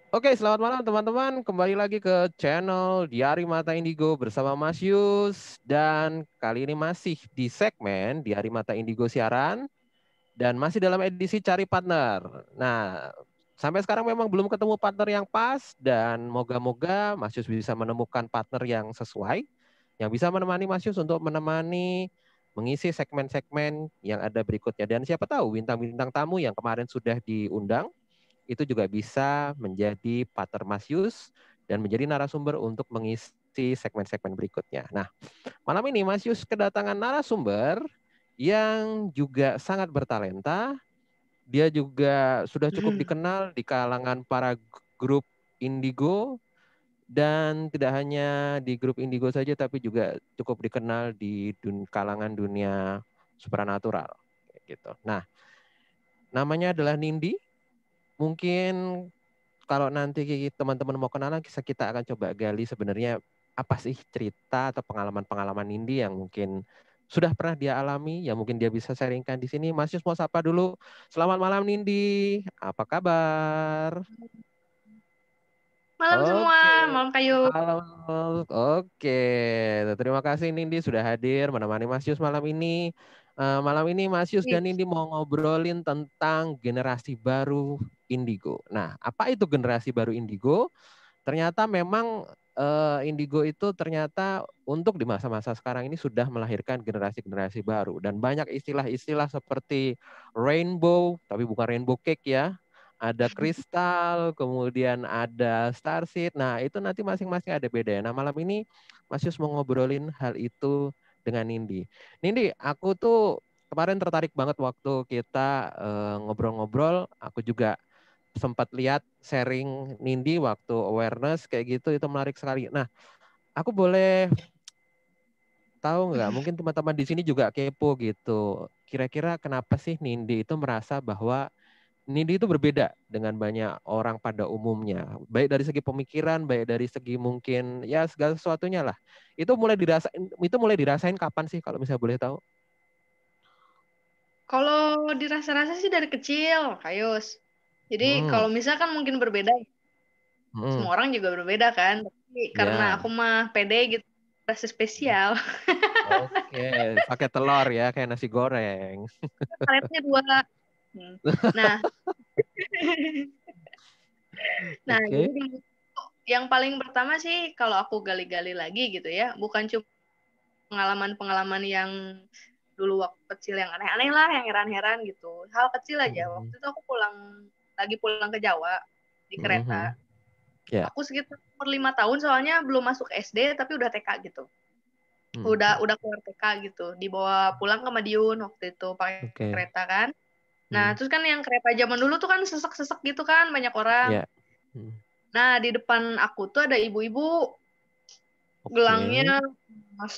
Oke, selamat malam teman-teman. Kembali lagi ke channel Diari Mata Indigo bersama Mas Yus. Dan kali ini masih di segmen Diari Mata Indigo siaran. Dan masih dalam edisi Cari Partner. Nah, sampai sekarang memang belum ketemu partner yang pas. Dan moga-moga Mas Yus bisa menemukan partner yang sesuai. Yang bisa menemani Mas Yus untuk menemani mengisi segmen-segmen yang ada berikutnya. Dan siapa tahu bintang-bintang tamu yang kemarin sudah diundang itu juga bisa menjadi partner Mas Yus dan menjadi narasumber untuk mengisi segmen-segmen berikutnya. Nah, malam ini Mas Yus kedatangan narasumber yang juga sangat bertalenta. Dia juga sudah cukup dikenal di kalangan para grup Indigo dan tidak hanya di grup Indigo saja tapi juga cukup dikenal di kalangan dunia supranatural gitu. Nah, namanya adalah Nindi. Mungkin kalau nanti teman-teman mau kenalan, kita akan coba gali sebenarnya apa sih cerita atau pengalaman-pengalaman Nindi yang mungkin sudah pernah dia alami, yang mungkin dia bisa sharingkan di sini. Mas Yus mau sapa dulu. Selamat malam Nindi, apa kabar? Malam semua, Oke, malam kayu. halo. Oke, terima kasih Nindi sudah hadir menemani Mas Yus malam ini. Malam ini Mas Yus dan Nindi mau ngobrolin tentang generasi baru Indigo. Nah, apa itu generasi baru Indigo? Ternyata memang Indigo itu ternyata untuk di masa-masa sekarang ini sudah melahirkan generasi-generasi baru dan banyak istilah-istilah seperti rainbow, tapi bukan rainbow cake ya. Ada kristal, kemudian ada starseed. Nah, itu nanti masing-masing ada bedanya. Nah, malam ini Mas Yus mau ngobrolin hal itu dengan Nindi. Nindi, aku tuh kemarin tertarik banget waktu kita ngobrol-ngobrol. Aku juga sempat lihat sharing Nindi waktu awareness kayak gitu, itu menarik sekali. Nah, aku boleh tahu nggak? Mungkin teman-teman di sini juga kepo gitu. Kira-kira kenapa sih Nindi itu merasa bahwa Nindi itu berbeda dengan banyak orang pada umumnya, baik dari segi pemikiran, baik dari segi mungkin ya segala sesuatunya lah. Itu mulai dirasain kapan sih kalau misalnya boleh tahu? Kalau dirasa-rasa sih dari kecil, Kayus. Jadi Hmm, kalau misalkan mungkin berbeda, hmm, semua orang juga berbeda kan. Tapi karena aku ya, mah pede gitu, rasa spesial. oke, pakai telur ya kayak nasi goreng. Karetnya dua. Hmm. Nah, nah jadi Oke. yang paling pertama sih kalau aku gali-gali lagi gitu ya, bukan cuma pengalaman-pengalaman yang dulu waktu kecil yang aneh-aneh lah, yang heran-heran gitu. Hal kecil aja. Waktu Mhm. itu aku lagi pulang ke Jawa di kereta. Mhm. Ya. Aku sekitar umur 5 tahun soalnya belum masuk SD tapi udah TK gitu. Mhm. Udah keluar TK gitu. Dibawa pulang ke Madiun waktu itu pakai Oke. kereta kan. Nah, Mhm. terus kan yang kereta zaman dulu tuh kan sesek-sesek gitu kan banyak orang. Ya. Mhm. Nah, di depan aku tuh ada ibu-ibu Oke. gelangnya emas,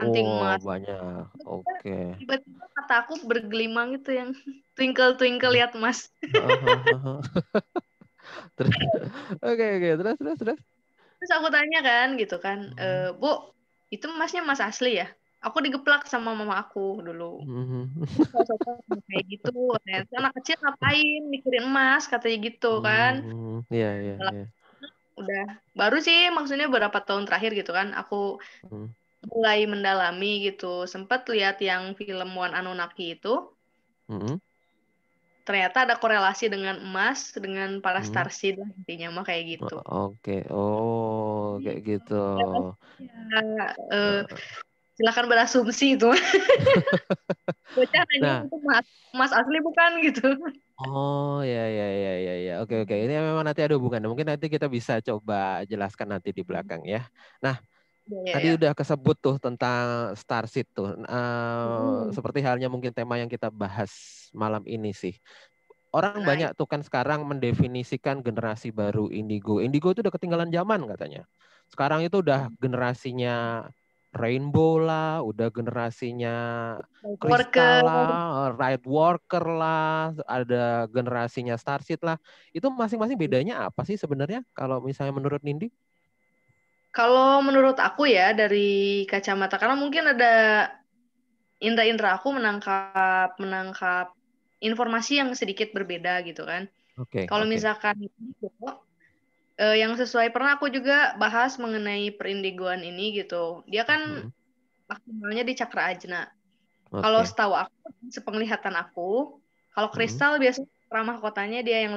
anting Oh, emas. banyak. Oke. Tiba-tiba kata aku bergelimang itu yang twinkle-twinkle lihat emas. Heeh, heeh, heeh. Terus, oke, oke. Terus, terus, terus. Terus aku tanya kan gitu kan, Mhm. Bu, itu emasnya emas asli ya? Aku digeplak sama mama aku dulu. Mhm. Soal-soal kayak gitu, ternyata anak kecil ngapain mikirin emas katanya gitu kan. Mhm. Iya, iya, Udah, iya. udah. Baru sih maksudnya beberapa tahun terakhir gitu kan, aku Mhm. mulai mendalami gitu. Sempat lihat yang film One Anunnaki itu, Mhm. ternyata ada korelasi dengan emas, dengan para Mhm. starseed lah intinya mah kayak gitu. Oke. Oh, Jadi, kayak gitu. ya, eh, Eh, silakan berasumsi itu. Bocah nanya Nah, itu emas, emas asli bukan gitu. oh ya ya ya ya ya. Oke oke. Ini memang nanti ada hubungan. Mungkin nanti kita bisa coba jelaskan nanti di belakang ya. Nah, Ya, ya, tadi ya. udah kesebut tuh tentang Starseed tuh. Hmm. Seperti halnya mungkin tema yang kita bahas malam ini sih. Orang Nah, banyak tuh kan sekarang mendefinisikan generasi baru Indigo. Indigo itu udah ketinggalan zaman katanya. Sekarang itu udah generasinya Rainbow lah, udah generasinya Kristal worker. lah, Light Worker lah, ada generasinya Starseed lah. Itu masing-masing bedanya apa sih sebenarnya kalau misalnya menurut Nindi? Kalau menurut aku ya dari kacamata karena mungkin ada indera-indera aku menangkap menangkap informasi yang sedikit berbeda gitu kan. Oke, Kalau oke. misalkan itu, yang sesuai pernah aku juga bahas mengenai perindigoan ini gitu. Dia kan maksimalnya di Cakra Ajna. Kalau Oke. setahu aku, sepenglihatan aku, kalau kristal biasanya ramah kotanya dia yang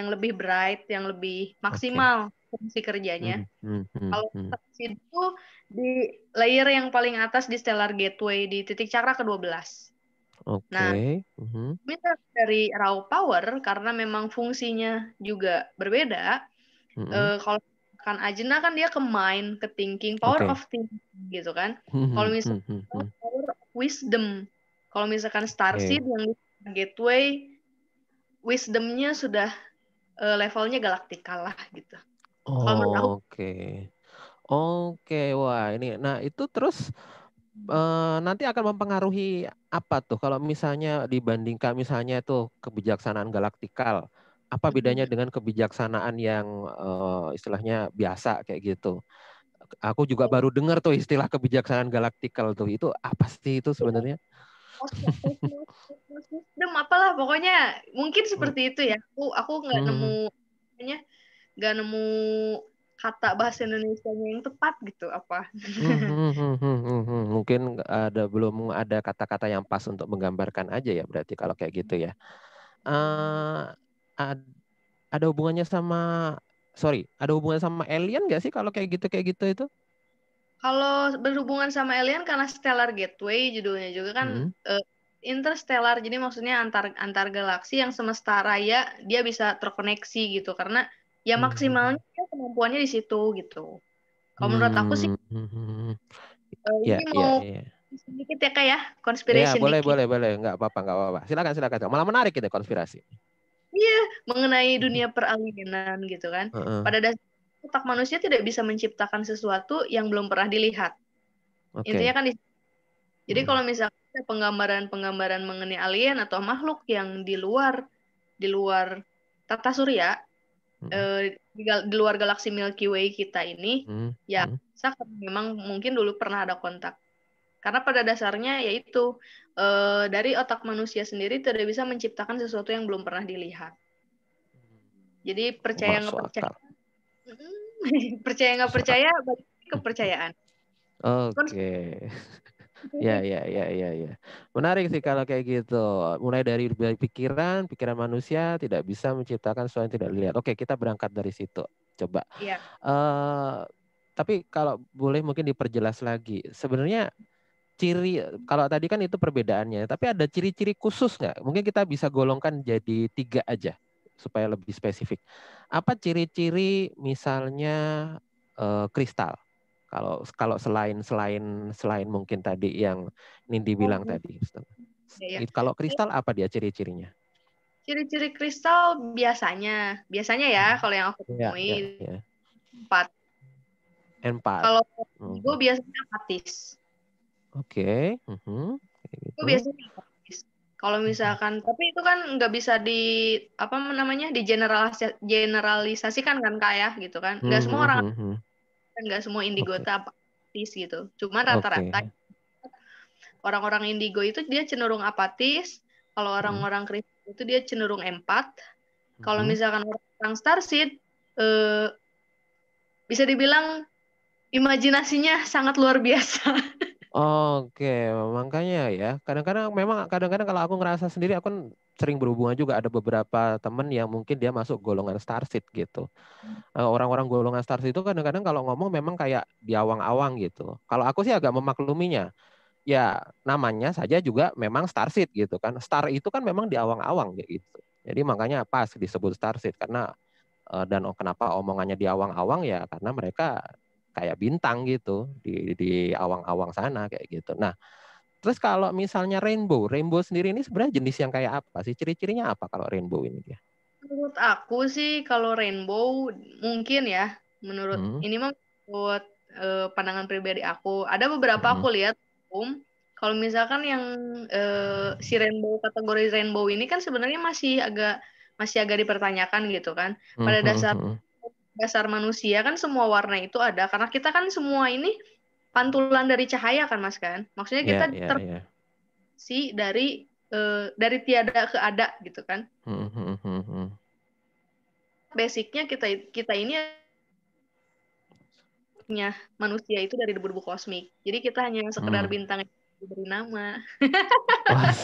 lebih bright, yang lebih Oke. maksimal fungsi kerjanya. Kalau starseed itu di layer yang paling atas di stellar gateway di titik cakra ke-12. Nah, Oke. misal dari raw power karena memang fungsinya juga berbeda. Kalau kan Ajna kan dia ke mind, ke thinking, power Oke. of thinking gitu kan. Kalau misalkan power of wisdom. Kalau misalkan Oke. starseed yang di gateway, wisdomnya sudah levelnya galaktikal lah gitu. Kalau menurut aku Oke. Oke, wah ini. Nah, itu terus nanti akan mempengaruhi apa tuh kalau misalnya dibandingkan misalnya tuh kebijaksanaan galaktikal, apa bedanya dengan kebijaksanaan yang istilahnya biasa kayak gitu? Aku juga baru dengar tuh istilah kebijaksanaan galaktikal tuh. Itu apa sih itu sebenarnya? wisdom apalah pokoknya mungkin Hmm, seperti itu ya. Aku nggak nemu hmm, namanya, nggak nemu kata bahasa Indonesianya yang tepat gitu apa. Mungkin belum ada kata-kata yang pas untuk menggambarkan aja ya berarti kalau kayak gitu ya. Eh, ad- ada hubungannya sama ada hubungannya sama alien nggak sih kalau kayak gitu itu? Kalau berhubungan sama alien karena Stellar Gateway judulnya juga kan Hmm, interstellar, jadi maksudnya antar antar galaksi yang semesta raya dia bisa terkoneksi gitu karena ya maksimalnya hmm, dia kemampuannya di situ gitu. Kalau menurut aku sih hmm, hmm, hmm. Ya, ini ya, mau ya. sedikit ya kayak ya Ya, conspiration boleh, dikit. boleh, boleh. Nggak apa-apa. Silakan, silakan. Malah menarik itu konspirasi. Iya, mengenai dunia peralienan gitu kan. Heeh. Pada dasarnya otak manusia tidak bisa menciptakan sesuatu yang belum pernah dilihat. Intinya Oke. kan jadi Hmm, kalau misalnya ada penggambaran-penggambaran mengenai alien atau makhluk yang di luar tata surya, hmm, di luar galaksi Milky Way kita ini, hmm, ya hmm. bisa memang mungkin dulu pernah ada kontak. Karena pada dasarnya yaitu dari otak manusia sendiri tidak bisa menciptakan sesuatu yang belum pernah dilihat. Jadi percaya nggak Masuk percaya, akal. percaya nggak Masuk percaya, akal. balik ke kepercayaan. Oke. Ya, ya, ya, ya, ya. Menarik sih kalau kayak gitu. Mulai dari pikiran, pikiran manusia tidak bisa menciptakan sesuatu yang tidak dilihat. Oke, kita berangkat dari situ. Coba. Iya. eh tapi kalau boleh mungkin diperjelas lagi. Sebenarnya ciri, kalau tadi kan itu perbedaannya, tapi ada ciri-ciri khusus nggak? Mungkin kita bisa golongkan jadi 3 aja supaya lebih spesifik. Apa ciri-ciri misalnya kristal? Kalau kalau selain selain selain mungkin tadi yang Nindi bilang Oh, tadi. iya, iya. Kalau kristal apa dia ciri-cirinya? Ciri-ciri kristal biasanya ya kalau yang aku Ya, temui ya, ya. empat. N4. Kalau gue Mhm. biasanya apatis. Oke. Mhm. Kayak Gue gitu. biasanya apatis. Kalau Mhm. misalkan, tapi itu kan nggak bisa apa namanya, generalisasikan kan kak ya gitu kan. Nggak Mhm, semua orang, mhm, mhm. nggak semua indigo Oke. itu apatis gitu. Cuma rata-rata Oke. orang-orang indigo itu dia cenderung apatis. Kalau Mhm. orang-orang kristal itu dia cenderung empat. Kalau Mhm. misalkan orang starseed, eh, bisa dibilang imajinasinya sangat luar biasa. Oke, makanya ya. Kadang-kadang kalau aku ngerasa sendiri, aku kan sering berhubungan juga ada beberapa temen yang mungkin dia masuk golongan starseed gitu. Orang-orang golongan starseed itu kadang-kadang kalau ngomong memang kayak di awang-awang gitu. Kalau aku sih agak memakluminya. Ya namanya saja juga memang starseed gitu kan. Star itu kan memang di awang-awang gitu. Jadi makanya pas disebut starseed karena dan kenapa omongannya di awang-awang ya karena mereka kayak bintang gitu di awang-awang sana kayak gitu. Nah, terus kalau misalnya rainbow, rainbow sendiri ini sebenarnya jenis yang kayak apa sih? Ciri-cirinya apa kalau rainbow ini dia? Menurut aku sih kalau rainbow mungkin ya, menurut Hmm, ini mah menurut pandangan pribadi aku. Ada beberapa hmm, aku lihat, kalau misalkan yang si rainbow kategori rainbow ini kan sebenarnya masih agak dipertanyakan gitu kan. hmm, Pada hmm, dasar hmm. dasar manusia kan semua warna itu ada karena kita kan semua ini pantulan dari cahaya kan Mas kan. Maksudnya kita Ya, ya, ya. dari tiada ke ada gitu kan. Hmm, hmm, hmm, hmm. basicnya kita ini manusia itu dari debu-debu kosmik. Jadi kita hanya sekedar bintang yang diberi nama. Wah,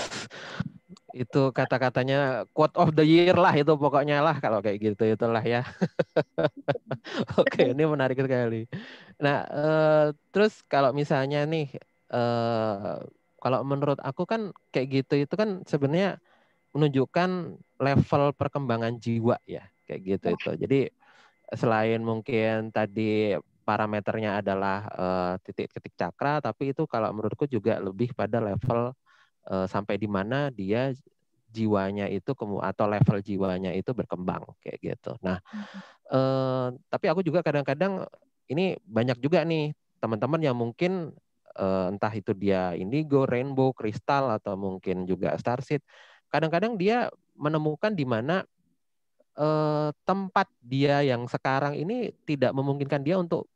itu kata-katanya quote of the year lah itu pokoknya lah kalau kayak gitu itulah ya. Oke, ini menarik sekali. Nah, terus kalau misalnya nih, kalau menurut aku kan kayak gitu itu kan sebenarnya menunjukkan level perkembangan jiwa ya, kayak gitu itu. Jadi selain mungkin tadi parameternya adalah titik-titik cakra, tapi itu kalau menurutku juga lebih pada level sampai di mana dia jiwanya itu atau level jiwanya itu berkembang kayak gitu. Nah, tapi aku juga kadang-kadang ini banyak juga nih teman-teman yang mungkin entah itu dia indigo, rainbow, kristal atau mungkin juga starseed. Kadang-kadang dia menemukan di mana tempat dia yang sekarang ini tidak memungkinkan dia untuk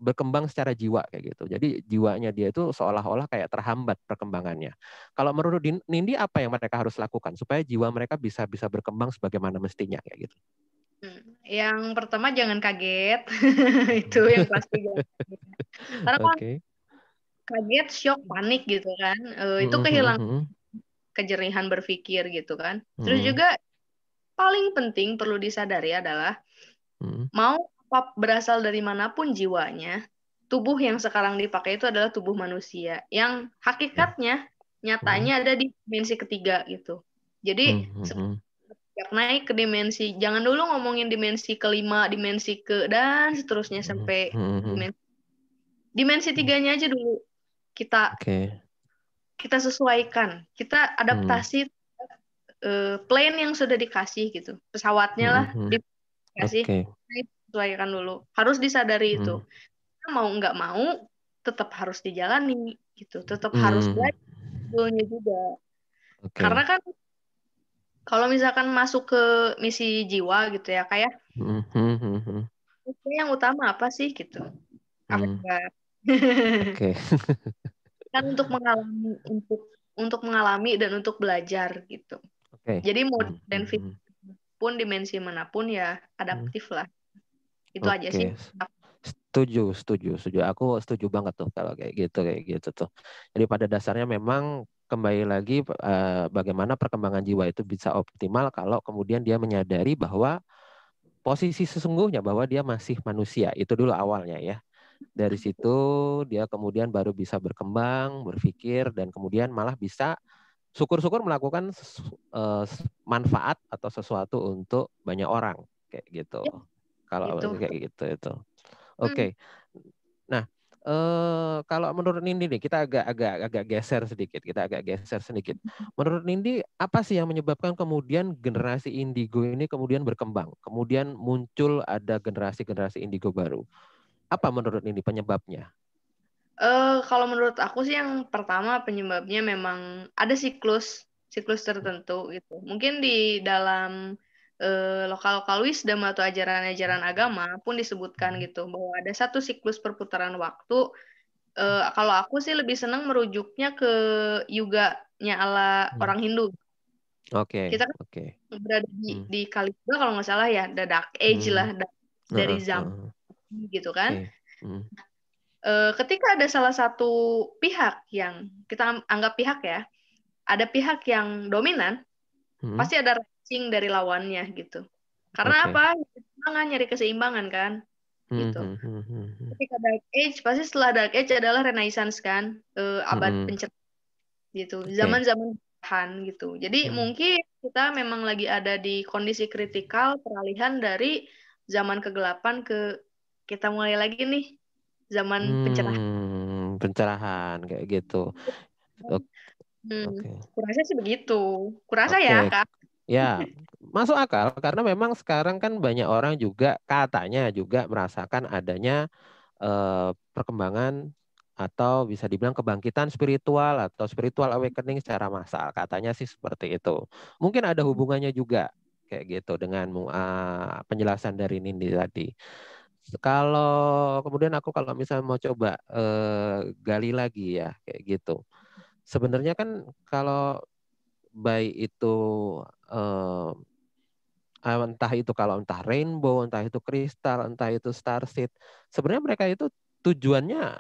berkembang secara jiwa kayak gitu. Jadi jiwanya dia itu seolah-olah kayak terhambat perkembangannya. Kalau menurut Nindi apa yang mereka harus lakukan supaya jiwa mereka bisa berkembang sebagaimana mestinya kayak gitu? Yang pertama jangan kaget. Itu yang pasti jangan kaget. Karena kan kaget, shock, panik gitu kan. Itu kehilangan kejerihan berpikir gitu kan. Terus juga paling penting perlu disadari adalah mau berasal dari manapun jiwanya, tubuh yang sekarang dipakai itu adalah tubuh manusia yang hakikatnya nyatanya ada di dimensi ketiga gitu. Jadi setiap naik ke dimensi, jangan dulu ngomongin dimensi kelima, dimensi dan seterusnya sampai dimensi tiganya aja dulu kita sesuaikan, kita adaptasi plane yang sudah dikasih gitu, pesawatnya lah dikasih, sesuaikan dulu, harus disadari itu. Mau nggak mau tetap harus dijalani gitu, tetap harus belajar juga. Karena kan kalau misalkan masuk ke misi jiwa gitu ya kayak yang utama apa sih gitu, apa kan untuk mengalami dan untuk belajar gitu. Jadi mau dan pun dimensi manapun ya adaptif lah. Itu aja sih. Setuju. Aku setuju banget tuh kalau kayak gitu tuh. Jadi pada dasarnya memang kembali lagi bagaimana perkembangan jiwa itu bisa optimal kalau kemudian dia menyadari bahwa posisi sesungguhnya bahwa dia masih manusia. Itu dulu awalnya ya. Dari situ dia kemudian baru bisa berkembang, berpikir dan kemudian malah bisa syukur-syukur melakukan manfaat atau sesuatu untuk banyak orang kayak gitu. Kalau kayak gitu itu. Oke. Nah, kalau menurut Nindi nih, kita agak geser sedikit. Menurut Nindi, apa sih yang menyebabkan kemudian generasi indigo ini kemudian berkembang, kemudian muncul ada generasi indigo baru? Apa menurut Nindi penyebabnya? Kalau menurut aku sih yang pertama penyebabnya memang ada siklus tertentu gitu. Mungkin di dalam lokal wisdom atau ajaran-ajaran agama pun disebutkan gitu bahwa ada satu siklus perputaran waktu. Kalau aku sih lebih senang merujuknya ke yuganya ala orang Hindu. Kita kan berada di Kaliuga kalau nggak salah ya, the Dark Age lah dari zaman gitu kan. Ketika ada salah satu pihak yang kita anggap pihak ya, ada pihak yang dominan, pasti ada racing dari lawannya gitu. Karena apa? Nyari keseimbangan kan, gitu. Ketika Dark Age, pasti setelah Dark Age adalah Renaissance kan, abad pencerahan gitu, zaman-zaman gitu. Jadi mungkin kita memang lagi ada di kondisi kritikal peralihan dari zaman kegelapan ke kita mulai lagi nih zaman pencerahan. Pencerahan kayak gitu. Kurasa sih begitu. Kurasa ya, Kak. Ya, masuk akal karena memang sekarang kan banyak orang juga katanya juga merasakan adanya perkembangan atau bisa dibilang kebangkitan spiritual atau spiritual awakening secara massal. Katanya sih seperti itu. Mungkin ada hubungannya juga kayak gitu dengan penjelasan dari Nindi tadi. Kalau kemudian aku kalau misalnya mau coba gali lagi ya kayak gitu. Sebenarnya kan kalau baik itu entah itu kalau entah rainbow, entah itu kristal, entah itu starseed, sebenarnya mereka itu tujuannya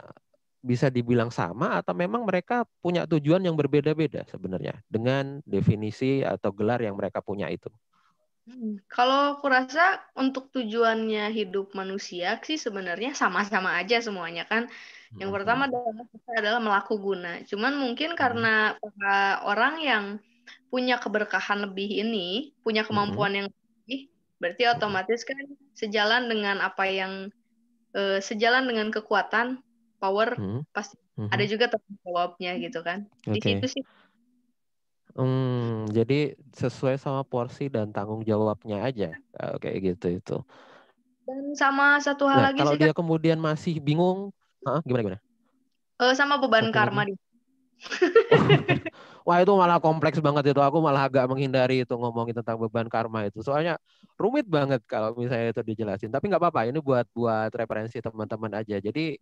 bisa dibilang sama atau memang mereka punya tujuan yang berbeda-beda sebenarnya dengan definisi atau gelar yang mereka punya itu. Kalau aku rasa untuk tujuannya hidup manusia sih sebenarnya sama-sama aja semuanya kan. Yang pertama adalah melaku guna. Cuman mungkin karena para orang yang punya keberkahan lebih ini, punya kemampuan yang lebih, berarti otomatis kan sejalan dengan apa yang sejalan dengan kekuatan, power, pasti ada juga tanggung jawabnya gitu kan. Di situ sih. Jadi sesuai sama porsi dan tanggung jawabnya aja, kayak gitu itu. Dan sama satu hal lagi Kalau sih dia Kak. kemudian masih bingung, gimana? Sama beban Satu karma lagi. Wah itu malah kompleks banget itu. Aku malah agak menghindari itu ngomongin tentang beban karma itu. Soalnya rumit banget kalau misalnya itu dijelasin. Tapi nggak apa-apa. Ini buat referensi teman-teman aja. Jadi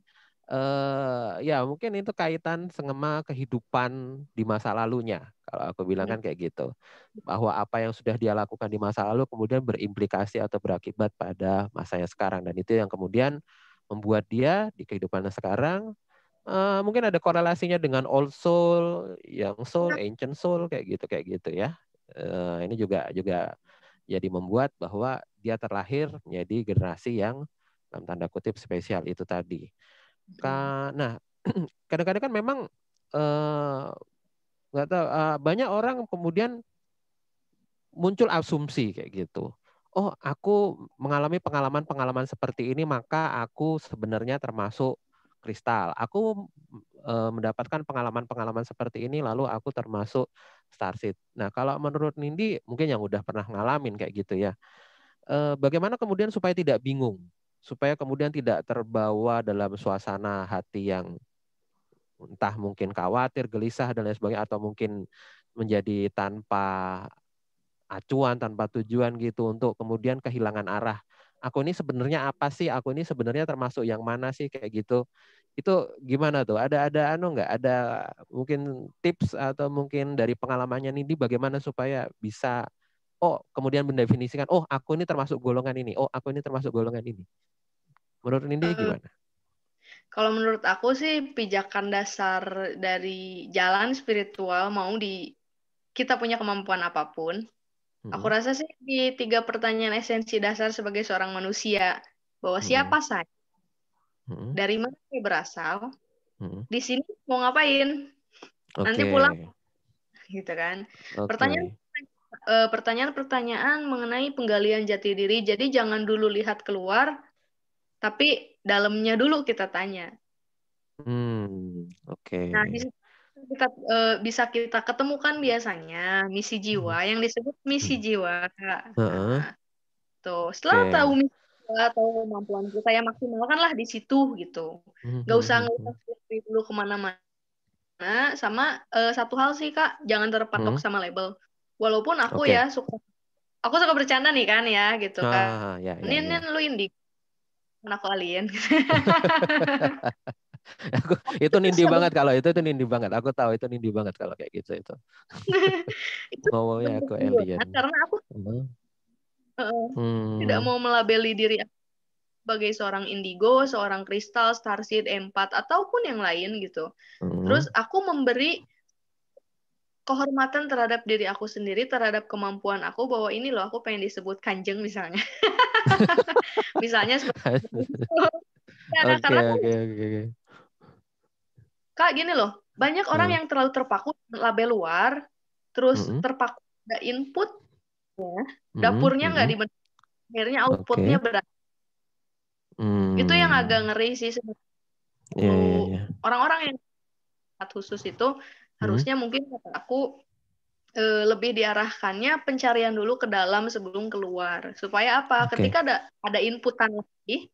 ya mungkin itu kaitan sengema kehidupan di masa lalunya. Kalau aku bilang kan kayak gitu. Bahwa apa yang sudah dia lakukan di masa lalu kemudian berimplikasi atau berakibat pada masanya sekarang. Dan itu yang kemudian membuat dia di kehidupannya sekarang mungkin ada korelasinya dengan old soul, young soul, ancient soul kayak gitu ya. Ini juga jadi membuat bahwa dia terlahir menjadi generasi yang dalam tanda kutip spesial itu tadi. Nah, kadang-kadang kan memang nggak tahu banyak orang kemudian muncul asumsi kayak gitu. Oh, aku mengalami pengalaman-pengalaman seperti ini, maka aku sebenarnya termasuk kristal. Aku mendapatkan pengalaman-pengalaman seperti ini, lalu aku termasuk starseed. Nah, kalau menurut Nindi, mungkin yang udah pernah ngalamin kayak gitu ya. Bagaimana kemudian supaya tidak bingung, supaya kemudian tidak terbawa dalam suasana hati yang entah mungkin khawatir, gelisah dan lain sebagainya, atau mungkin menjadi tanpa acuan, tanpa tujuan gitu untuk kemudian kehilangan arah. Aku ini sebenarnya apa sih? Aku ini sebenarnya termasuk yang mana sih kayak gitu? Itu gimana tuh? Ada nggak? Ada mungkin tips atau mungkin dari pengalamannya Nindi bagaimana supaya bisa kemudian mendefinisikan aku ini termasuk golongan ini. Oh, aku ini termasuk golongan ini. Menurut Nindi gimana? Kalau menurut aku sih pijakan dasar dari jalan spiritual mau di kita punya kemampuan apapun. Aku rasa sih di 3 pertanyaan esensi dasar sebagai seorang manusia, bahwa siapa saya, dari mana saya berasal, di sini mau ngapain, nanti pulang, gitu kan. Pertanyaan-pertanyaan mengenai penggalian jati diri. Jadi jangan dulu lihat keluar, tapi dalamnya dulu kita tanya. Nah, di situ kita bisa kita ketemukan biasanya misi jiwa yang disebut misi jiwa, Kak. Nah, tuh setelah tahu misi jiwa, tahu kemampuan kita ya maksimalkanlah di situ gitu. Nggak usah dulu kemana-mana. Sama satu hal sih Kak, jangan terpatok sama label. Walaupun aku ya aku suka bercanda nih kan ya gitu kan. Ini lu indie, aku alien. Itu Nindi banget kalau itu Nindi banget. Aku tahu itu Nindi banget kalau kayak gitu itu. Itu Ngomongnya aku alien. karena aku tidak mau melabeli diri aku sebagai seorang indigo, seorang kristal, starseed, empat ataupun yang lain gitu. Terus aku memberi kehormatan terhadap diri aku sendiri, terhadap kemampuan aku bahwa ini loh aku pengen disebut kanjeng misalnya. Misalnya seperti itu. Ya, karena Kak gini loh, banyak orang yang terlalu terpaku label luar, terus terpaku ada input, dapurnya nggak dibentuk, akhirnya outputnya berat. Itu yang agak ngeri sih sebenarnya. Orang-orang yang khusus itu harusnya mungkin kata aku lebih diarahkannya pencarian dulu ke dalam sebelum keluar. Supaya apa? Ketika ada inputan lagi,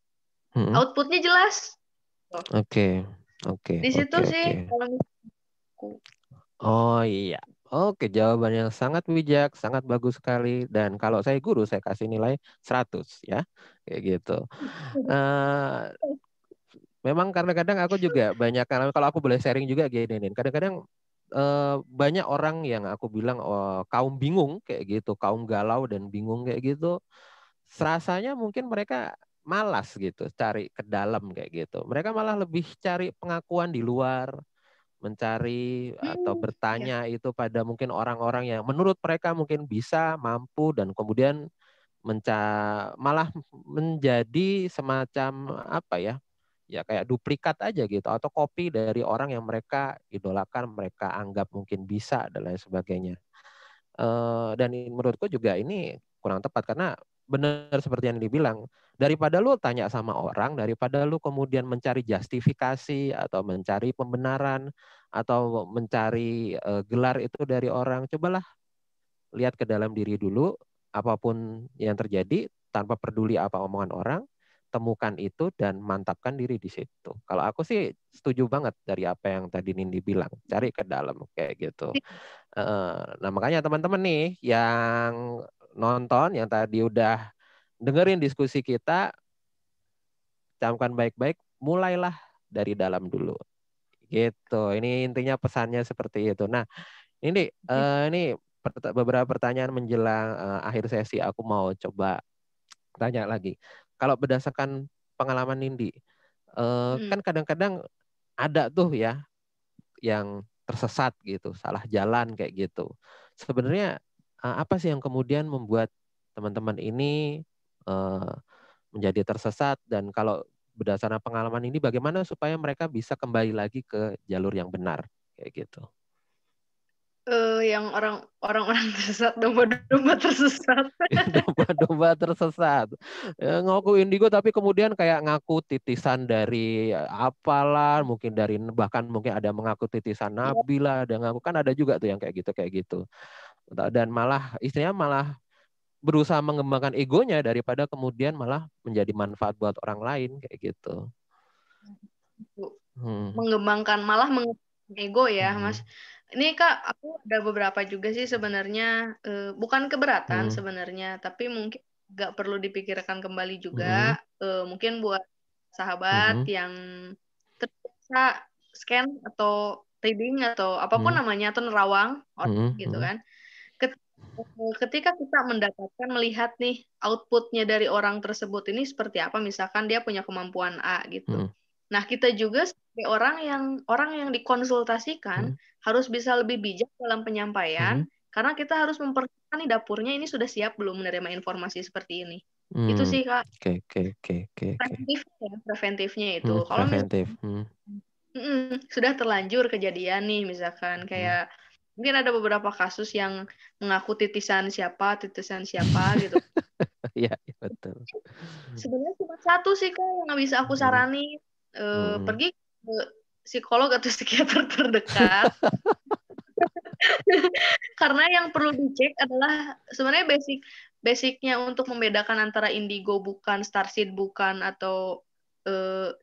outputnya jelas. Di situ sih kalau aku. Oh iya. Oke, jawaban yang sangat bijak, sangat bagus sekali. Dan kalau saya guru, saya kasih nilai 100 ya. Kayak gitu. Memang kadang-kadang aku juga banyak, kalau aku boleh sharing juga gini nih. Kadang-kadang banyak orang yang aku bilang kaum bingung kayak gitu, kaum galau dan bingung kayak gitu. Rasanya mungkin mereka malas gitu cari ke dalam kayak gitu. Mereka malah lebih cari pengakuan di luar, mencari atau Ya. bertanya itu pada mungkin orang-orang yang menurut mereka mungkin bisa, mampu, dan kemudian malah menjadi semacam apa ya? Ya kayak duplikat aja gitu atau kopi dari orang yang mereka idolakan, mereka anggap mungkin bisa dan lain sebagainya. Dan menurutku juga ini kurang tepat karena benar seperti yang dibilang, daripada lu tanya sama orang, daripada lu kemudian mencari justifikasi atau mencari pembenaran atau mencari gelar itu dari orang, cobalah lihat ke dalam diri dulu, apapun yang terjadi tanpa peduli apa omongan orang, temukan itu dan mantapkan diri di situ. Kalau aku sih setuju banget dari apa yang tadi Nindi bilang, cari ke dalam kayak gitu. Nah makanya teman-teman nih yang nonton, yang tadi udah dengerin diskusi kita, camkan baik-baik, mulailah dari dalam dulu. Gitu. Ini intinya pesannya seperti itu. Nah, ini beberapa pertanyaan menjelang akhir sesi. Aku mau coba tanya lagi. Kalau berdasarkan pengalaman Nindi, kan kadang-kadang ada tuh ya yang tersesat gitu, salah jalan kayak gitu. Sebenarnya apa sih yang kemudian membuat teman-teman ini eh, menjadi tersesat, dan kalau berdasarkan pengalaman ini bagaimana supaya mereka bisa kembali lagi ke jalur yang benar kayak gitu. Yang orang-orang tersesat, domba-domba tersesat. Domba-domba tersesat. Ngaku indigo tapi kemudian kayak ngaku titisan dari apalah, mungkin dari bahkan mungkin ada mengaku titisan nabi lah, ada ngaku, kan ada juga tuh yang kayak gitu. Dan malah istrinya malah berusaha mengembangkan egonya daripada kemudian malah menjadi manfaat buat orang lain kayak gitu. Mengembangkan, malah mengembangkan ego ya, Mas. Hmm. Ini Kak, aku ada beberapa juga sih sebenarnya, bukan keberatan sebenarnya, tapi mungkin nggak perlu dipikirkan kembali juga. Mungkin buat sahabat yang terbiasa scan atau reading atau apapun namanya, atau nerawang orang gitu kan. Ketika kita melihat nih outputnya dari orang tersebut ini seperti apa, misalkan dia punya kemampuan A gitu. Nah, kita juga sebagai orang yang dikonsultasikan harus bisa lebih bijak dalam penyampaian, karena kita harus memperhatikan nih dapurnya ini sudah siap belum menerima informasi seperti ini. Itu sih Kak. Oke. Preventifnya itu. Kalau Preventif. misalkan sudah terlanjur kejadian nih, misalkan kayak mungkin ada beberapa kasus yang mengaku titisan siapa gitu. Iya, betul. Sebenarnya cuma satu sih Kak yang bisa aku sarani, pergi ke psikolog atau psikiater terdekat. Karena yang perlu dicek adalah sebenarnya basicnya untuk membedakan antara indigo bukan, starseed bukan, atau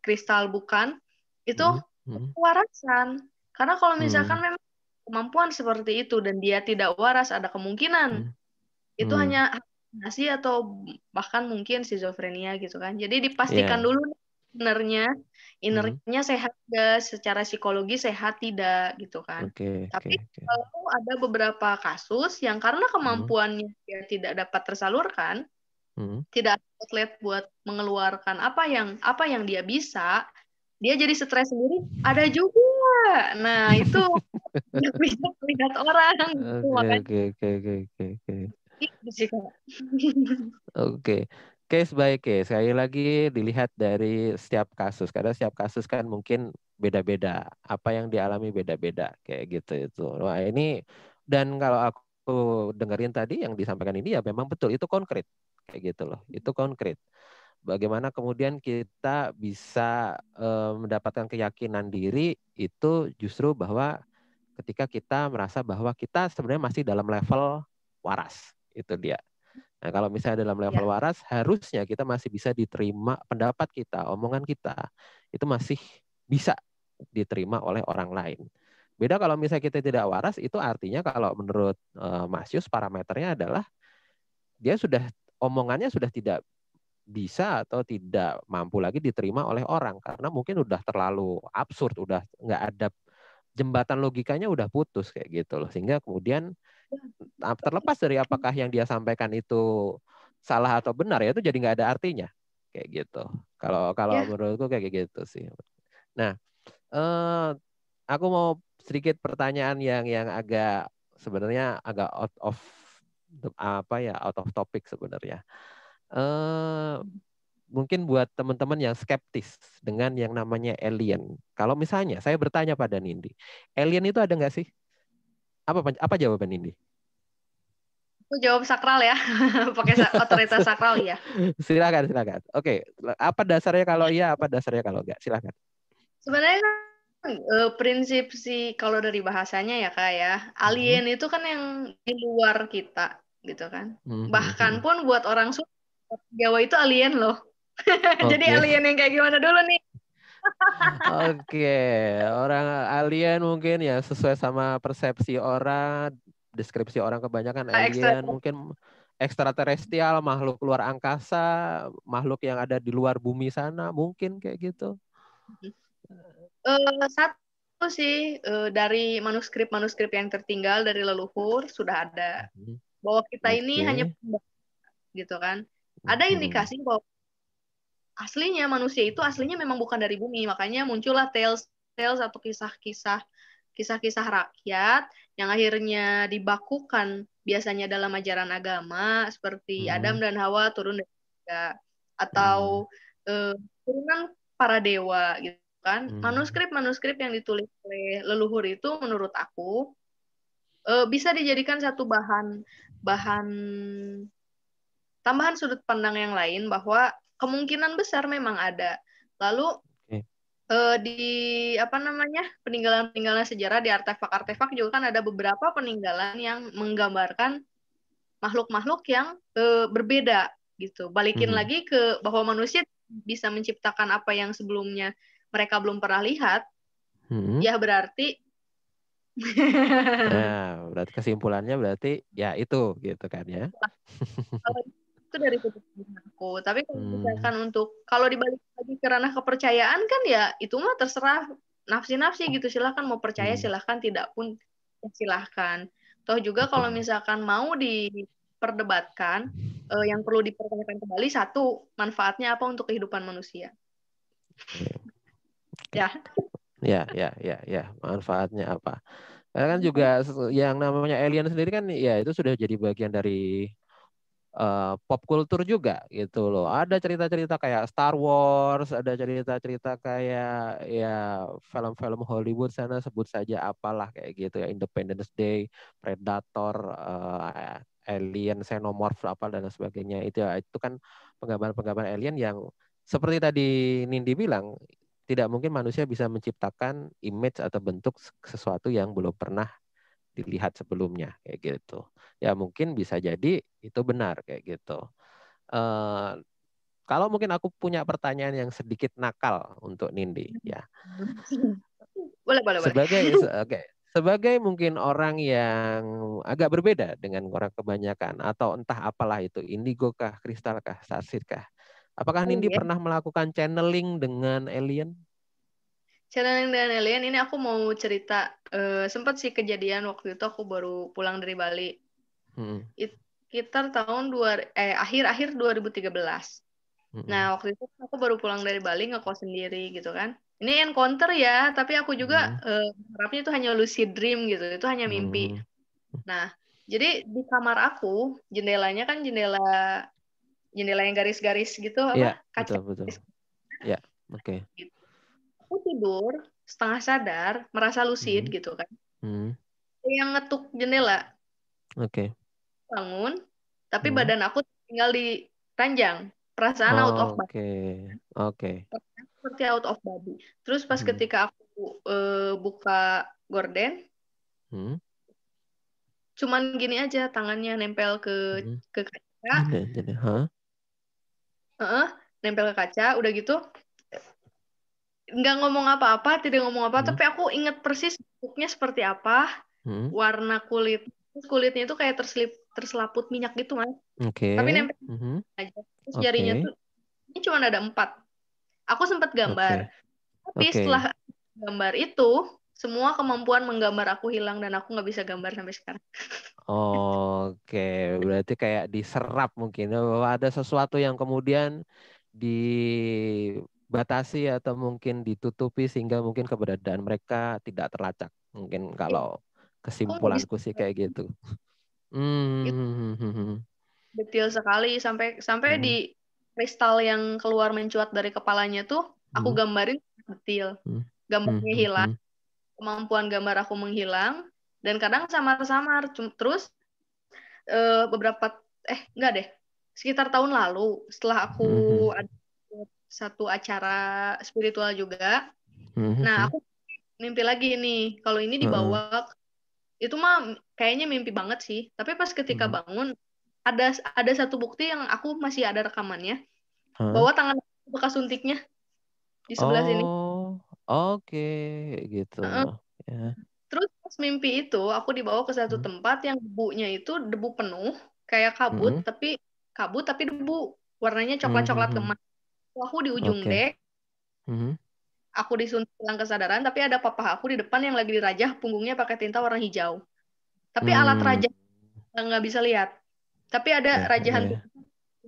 kristal bukan, itu kewarasan. Karena kalau misalkan memang kemampuan seperti itu dan dia tidak waras, ada kemungkinan itu hanya halusinasi atau bahkan mungkin skizofrenia gitu kan. Jadi dipastikan dulu sebenarnya innernya sehat gak, secara psikologi sehat tidak gitu kan. Tapi kalau ada beberapa kasus yang karena kemampuannya dia tidak dapat tersalurkan, tidak ada outlet buat mengeluarkan apa yang dia bisa, dia jadi stres sendiri, ada juga. Nah, itu bisa melihat orang gitu, makanya Oke. gitu sih, Kak. Oke, case by case. Sekali lagi dilihat dari setiap kasus. Karena setiap kasus kan mungkin beda-beda. Apa yang dialami beda-beda. Kayak gitu itu. Wah ini, dan kalau aku dengerin tadi yang disampaikan ini ya memang betul. Itu konkret. Kayak gitu loh. Itu konkret. Bagaimana kemudian kita bisa mendapatkan keyakinan diri itu justru bahwa ketika kita merasa bahwa kita sebenarnya masih dalam level waras. Itu dia. Nah, kalau misalnya dalam level waras, harusnya kita masih bisa diterima pendapat kita, omongan kita, itu masih bisa diterima oleh orang lain. Beda kalau misalnya kita tidak waras, itu artinya kalau menurut Mas Yus parameternya adalah dia sudah, omongannya sudah tidak bisa atau tidak mampu lagi diterima oleh orang karena mungkin udah terlalu absurd, udah nggak ada jembatan logikanya udah putus kayak gitu loh. Sehingga kemudian terlepas dari apakah yang dia sampaikan itu salah atau benar, ya itu jadi nggak ada artinya kayak gitu. Kalau kalau Ya, menurutku kayak gitu sih. Nah, aku mau sedikit pertanyaan yang agak sebenarnya agak out of out of topic sebenarnya. Mungkin buat teman-teman yang skeptis dengan yang namanya alien. Kalau misalnya saya bertanya pada Nindi, alien itu ada nggak sih? Apa jawaban Nindi? aku jawab sakral ya. Pakai otoritas sakral ya. Silakan, silakan. Oke, apa dasarnya kalau iya, apa dasarnya kalau enggak? Silakan. Sebenarnya kan prinsip sih kalau dari bahasanya ya Kak ya, Mhm. alien itu kan yang di luar kita gitu kan. Bahkan Mhm. pun buat orang Jawa itu alien loh. Jadi Oke. alien yang kayak gimana dulu nih? Oke, orang alien mungkin ya sesuai sama persepsi orang, deskripsi orang kebanyakan Ekstra. alien mungkin ekstraterestrial, makhluk luar angkasa, makhluk yang ada di luar bumi sana, mungkin kayak gitu. Satu sih dari manuskrip-manuskrip yang tertinggal dari leluhur sudah ada Mhm. bahwa kita ini hanya Oke. gitu kan. Ada Mhm. indikasi bahwa aslinya manusia itu aslinya memang bukan dari bumi, makanya muncullah tales tales atau kisah-kisah rakyat yang akhirnya dibakukan biasanya dalam ajaran agama seperti Adam Mhm. dan Hawa turun dari surga Mhm. atau turunan para dewa gitu kan. Mhm. Manuskrip-manuskrip yang ditulis oleh leluhur itu menurut aku bisa dijadikan satu bahan bahan tambahan sudut pandang yang lain bahwa kemungkinan besar memang ada. Lalu Oke. di apa namanya peninggalan-peninggalan sejarah di artefak-artefak juga kan ada beberapa peninggalan yang menggambarkan makhluk-makhluk yang berbeda gitu. Balikin Mhm. lagi ke bahwa manusia bisa menciptakan apa yang sebelumnya mereka belum pernah lihat, Mhm. ya berarti Nah, berarti kesimpulannya berarti ya itu gitu kan ya. kalau itu dari sudut pandang aku. Tapi kalau Hmm. misalkan untuk kalau dibalik lagi ke ranah kepercayaan kan ya itu mah terserah nafsi-nafsi gitu. Silahkan mau percaya Hmm. silahkan, tidak pun ya silahkan. Toh juga kalau Oke. misalkan mau diperdebatkan yang perlu dipertanyakan kembali satu manfaatnya apa untuk kehidupan manusia. Oke. Ya. Ya, ya, ya, ya. Manfaatnya apa? Karena kan juga yang namanya alien sendiri kan ya itu sudah jadi bagian dari pop culture juga gitu loh. Ada cerita-cerita kayak Star Wars, ada cerita-cerita kayak ya film-film Hollywood sana sebut saja apalah kayak gitu ya, Independence Day, Predator, Alien, Xenomorph apa dan sebagainya. Itu kan penggambaran-penggambaran alien yang seperti tadi Nindi bilang tidak mungkin manusia bisa menciptakan image atau bentuk sesuatu yang belum pernah dilihat sebelumnya kayak gitu. Ya mungkin bisa jadi itu benar kayak gitu. Eh, Kalau mungkin aku punya pertanyaan yang sedikit nakal untuk Nindi ya. Boleh, boleh, boleh. Oke, sebagai mungkin orang yang agak berbeda dengan orang kebanyakan atau entah apalah itu indigo kah, kristal kah, sarsir kah. Apakah Oh Nindi iya. pernah melakukan channeling dengan alien? Channeling dan alien ini aku mau cerita sempat sih kejadian waktu itu aku baru pulang dari Bali. Hmm. Sekitar akhir-akhir 2013. Hmm. Nah, waktu itu aku baru pulang dari Bali ngekos sendiri gitu kan. Ini encounter ya, tapi aku juga Hmm. harapnya itu hanya lucid dream gitu, itu hanya mimpi. Hmm. Nah, jadi di kamar aku, jendelanya kan jendela jendela yang garis-garis gitu Iya, apa? Kaca betul betul. Ya, oke. gitu. Aku tidur setengah sadar, merasa lucid Hmm. gitu kan. Hmm. Yang ngetuk jendela, Oke. bangun, tapi Hmm. badan aku tinggal di ranjang. Perasaan out of body. Oke, oke. Seperti out of body. Terus pas Hmm. ketika aku buka gorden, Hmm. cuman gini aja tangannya nempel Hmm. ke kaca, Jadi, hah? Heeh, nempel ke kaca, udah gitu nggak ngomong apa-apa, tidak ngomong apa, Hmm. tapi aku inget persis bentuknya seperti apa, Hmm. warna kulit, terus kulitnya itu kayak terselaput minyak gitu mas, tapi Oke. nempel Hmm. aja, terus jarinya Oke. tuh ini cuma ada 4. Aku sempat gambar, Oke. tapi Oke. setelah gambar itu semua kemampuan menggambar aku hilang dan aku nggak bisa gambar sampai sekarang. Oke, berarti kayak diserap mungkin bahwa ada sesuatu yang kemudian dibatasi atau mungkin ditutupi sehingga mungkin keberadaan mereka tidak terlacak. Mungkin kalau Aku nggak bisa. kesimpulanku sih kayak gitu. Itu Hmm. detail sekali sampai sampai di Hmm. kristal yang keluar mencuat dari kepalanya tuh aku Hmm. gambarin detail. Hmm. Hmm. Gambarnya Hmm. hilang, Hmm. kemampuan gambar aku menghilang, dan kadang samar-samar. Terus beberapa enggak deh, sekitar tahun lalu setelah aku Hmm. Hmm. ada satu acara spiritual juga, Hmm. nah Hmm. aku mimpi lagi nih kalau ini Heeh. dibawa, itu mah kayaknya mimpi banget sih, tapi pas ketika Hmm. bangun ada ada satu bukti yang aku masih ada rekamannya Hah? bahwa tangan aku bekas suntiknya di sebelah sini. Oh, oke, gitu. Heeh. Ya. Terus pas mimpi itu aku dibawa ke satu Hmm. tempat yang debunya itu debu penuh kayak kabut, Hmm. tapi debu warnanya Hmm. coklat-coklat Hmm. kemas. Aku di ujung Oke. dek, Hmm. aku disuntik hilang kesadaran, tapi ada papa aku di depan yang lagi dirajah punggungnya pakai tinta warna hijau. Tapi alat Hmm. rajah nggak bisa lihat. Tapi ada Ya, rajahan ya.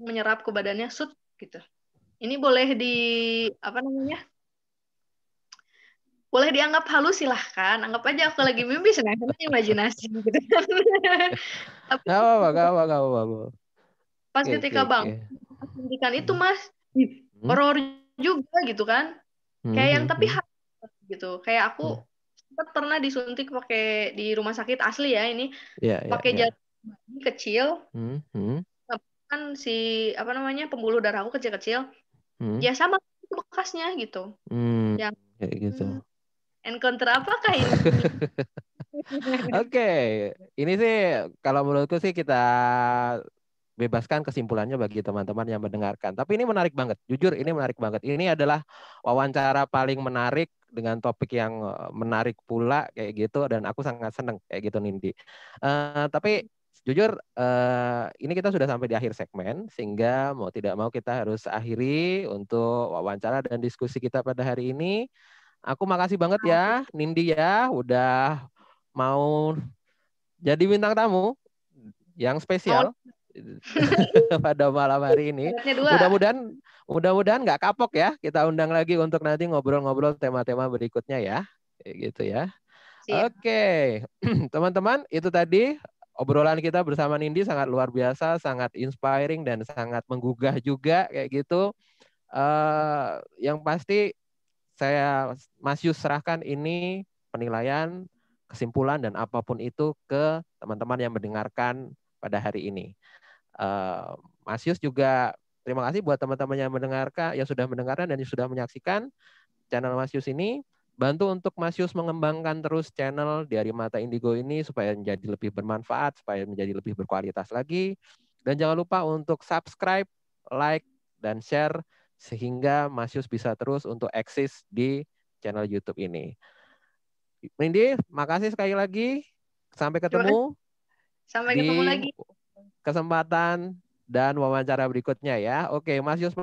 menyerap ke badannya, sut gitu. Ini boleh di apa namanya? Boleh dianggap halus silahkan. Anggap aja aku lagi mimpi sedangkan imajinasi gitu kan. Tapi Gak apa-apa, gak apa-apa, gak apa-apa. pas Oke, oke, ketika oke. bangun suntikan itu Hmm. mas, Hmm. horor juga gitu kan. Hmm. Kayak yang Hmm. tapi Hmm. gitu. Kayak aku Hmm. sempat pernah disuntik pakai di rumah sakit asli ya ini Ya, ya, pakai ya. jarum bayi kecil. Hmm. Hmm. Kan si apa namanya pembuluh darahku kecil-kecil. Hmm. Ya sama itu bekasnya gitu. Hmm. Yang Kayak gitu. encounter apakah ini? Oke, ini sih kalau menurutku sih kita bebaskan kesimpulannya bagi teman-teman yang mendengarkan. Tapi ini menarik banget, jujur ini menarik banget. Ini adalah wawancara paling menarik dengan topik yang menarik pula kayak gitu dan aku sangat seneng kayak gitu Nindi. Tapi jujur ini kita sudah sampai di akhir segmen sehingga mau tidak mau kita harus akhiri untuk wawancara dan diskusi kita pada hari ini. Aku makasih banget ya Nindi ya udah mau jadi bintang tamu yang Mau spesial pada malam hari ini. syaratnya dua. Mudah-mudahan mudah-mudahan nggak kapok ya. Kita undang lagi untuk nanti ngobrol-ngobrol tema-tema berikutnya ya. Kayak gitu ya. Siap. Oke, teman-teman, itu tadi obrolan kita bersama Nindi sangat luar biasa, sangat inspiring dan sangat menggugah juga kayak gitu. Yang pasti saya Mas Yus serahkan ini penilaian, kesimpulan dan apapun itu ke teman-teman yang mendengarkan pada hari ini. Mas Yus juga terima kasih buat teman-teman yang mendengarkan, yang sudah mendengarkan dan yang sudah menyaksikan channel Mas Yus ini. Bantu untuk Mas Yus mengembangkan terus channel Diari Mata Indigo ini supaya menjadi lebih bermanfaat, supaya menjadi lebih berkualitas lagi. Dan jangan lupa untuk subscribe, like, dan share sehingga Mas Yus bisa terus untuk eksis di channel YouTube ini. Nindi, makasih sekali lagi. Sampai Terima kasih. ketemu Sampai ketemu di lagi. kesempatan dan wawancara berikutnya ya. Oke, Mas Yus